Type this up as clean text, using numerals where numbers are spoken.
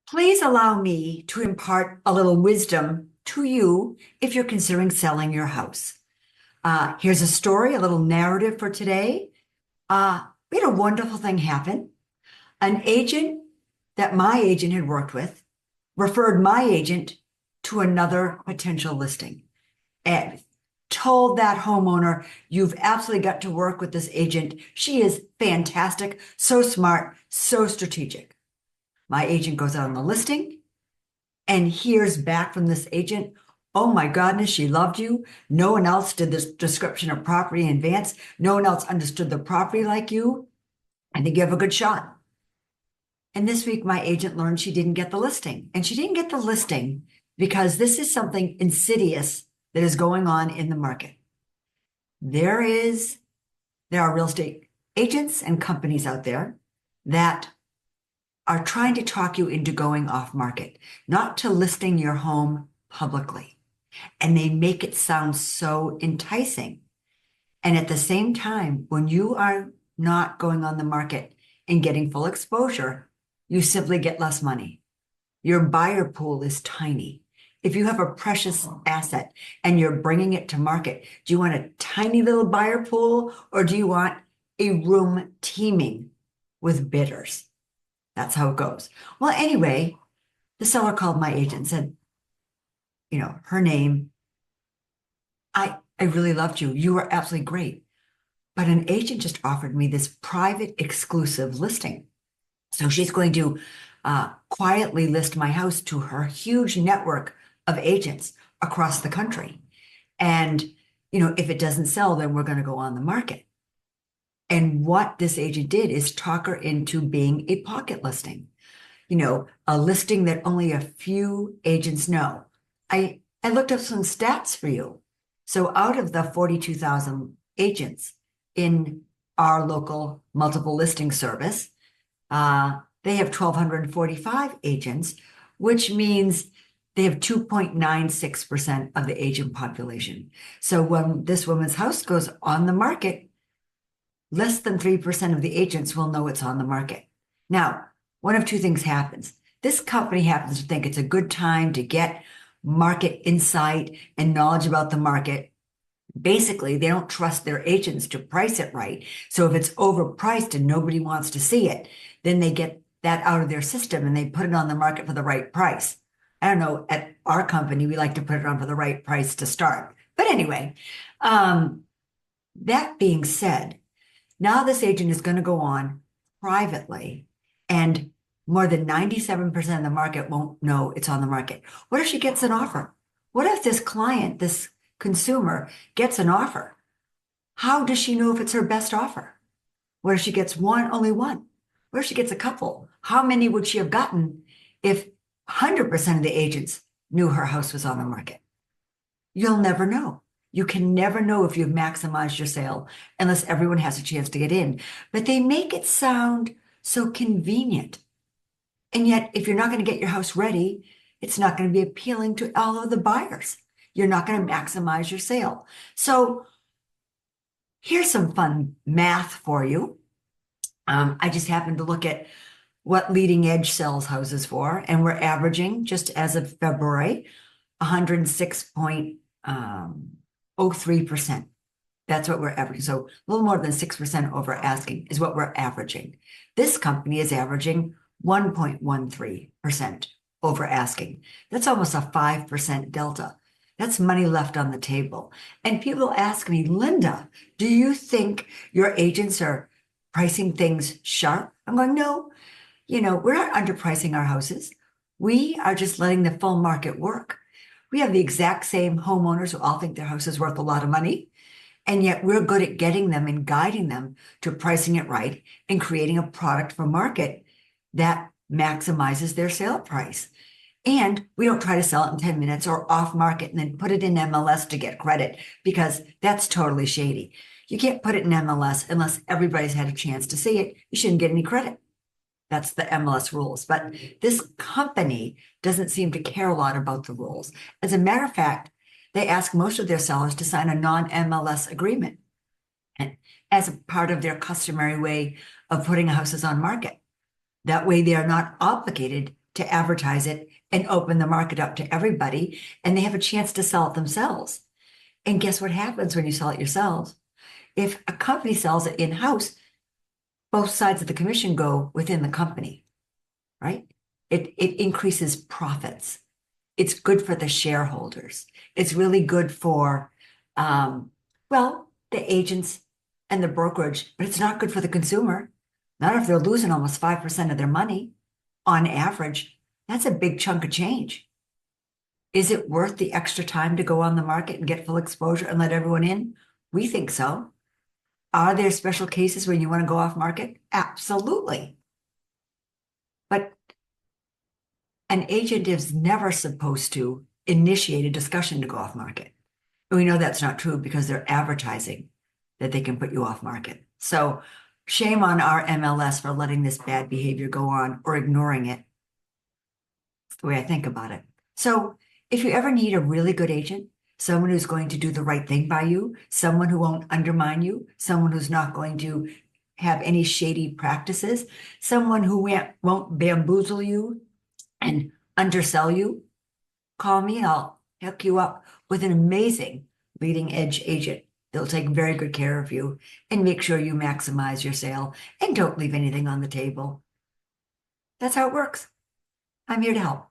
Please allow me to impart a little wisdom to you if you're considering selling your house. Here's a story, a little narrative for today. We had a wonderful thing happen. An agent that my agent had worked with referred my agent to another potential listing and told that homeowner, "You've absolutely got to work with this agent. She is fantastic, so smart, so strategic." My agent goes out on the listing and hears back from this agent, "Oh my goodness, she loved you. No one else did this description of property in advance. No one else understood the property like you. I think you have a good shot." And this week, my agent learned she didn't get the listing. And she didn't get the listing because this is something insidious that is going on in the market. There are real estate agents and companies out there that are trying to talk you into going off market, not to listing your home publicly. And they make it sound so enticing. And at the same time, when you are not going on the market and getting full exposure, you simply get less money. Your buyer pool is tiny. If you have a precious asset and you're bringing it to market, do you want a tiny little buyer pool or do you want a room teeming with bidders? That's how it goes. Well, anyway, the seller called my agent and said, her name, I really loved you. You were absolutely great. But an agent just offered me this private exclusive listing. So she's going to quietly list my house to her huge network of agents across the country. And, if it doesn't sell, then we're going to go on the market. And what this agent did is talk her into being a pocket listing, a listing that only a few agents know. I looked up some stats for you. So out of the 42,000 agents in our local multiple listing service, they have 1,245 agents, which means they have 2.96% of the agent population. So when this woman's house goes on the market, less than 3% of the agents will know it's on the market. Now, one of two things happens. This company happens to think it's a good time to get market insight and knowledge about the market. Basically, they don't trust their agents to price it right. So if it's overpriced and nobody wants to see it, then they get that out of their system and they put it on the market for the right price. I don't know, at our company, we like to put it on for the right price to start. But anyway, that being said, now this agent is going to go on privately and more than 97% of the market won't know it's on the market. What if she gets an offer? What if this client, this consumer gets an offer? How does she know if it's her best offer? What if she gets one, only one? What if she gets a couple? How many would she have gotten if 100% of the agents knew her house was on the market? You'll never know. You can never know if you've maximized your sale unless everyone has a chance to get in. But they make it sound so convenient. And yet, if you're not going to get your house ready, it's not going to be appealing to all of the buyers. You're not going to maximize your sale. So here's some fun math for you. I just happened to look at what leading edge sells houses for, and we're averaging, just as of February, 106.03%. That's what we're averaging. So a little more than 6% over asking is what we're averaging. This company is averaging 1.13% over asking. That's almost a 5% delta. That's money left on the table. And people ask me, "Linda, do you think your agents are pricing things sharp?" I'm going, no, we're not underpricing our houses. We are just letting the full market work. We have the exact same homeowners who all think their house is worth a lot of money. And yet we're good at getting them and guiding them to pricing it right and creating a product for market that maximizes their sale price. And we don't try to sell it in 10 minutes or off market and then put it in MLS to get credit, because that's totally shady. You can't put it in MLS unless everybody's had a chance to see it. You shouldn't get any credit. That's the MLS rules. But this company doesn't seem to care a lot about the rules. As a matter of fact, they ask most of their sellers to sign a non-MLS agreement as a part of their customary way of putting houses on market. That way, they are not obligated to advertise it and open the market up to everybody, and they have a chance to sell it themselves. And guess what happens when you sell it yourselves? If a company sells it in-house, both sides of the commission go within the company, right? It increases profits. It's good for the shareholders. It's really good for, the agents and the brokerage, but it's not good for the consumer. Not if they're losing almost 5% of their money on average. That's a big chunk of change. Is it worth the extra time to go on the market and get full exposure and let everyone in? We think so. Are there special cases where you want to go off market? Absolutely. But an agent is never supposed to initiate a discussion to go off market. And we know that's not true because they're advertising that they can put you off market. So shame on our MLS for letting this bad behavior go on or ignoring it. That's the way I think about it. So if you ever need a really good agent, someone who's going to do the right thing by you, someone who won't undermine you, someone who's not going to have any shady practices, someone who won't bamboozle you and undersell you, call me and I'll hook you up with an amazing leading edge agent. They'll take very good care of you and make sure you maximize your sale and don't leave anything on the table. That's how it works. I'm here to help.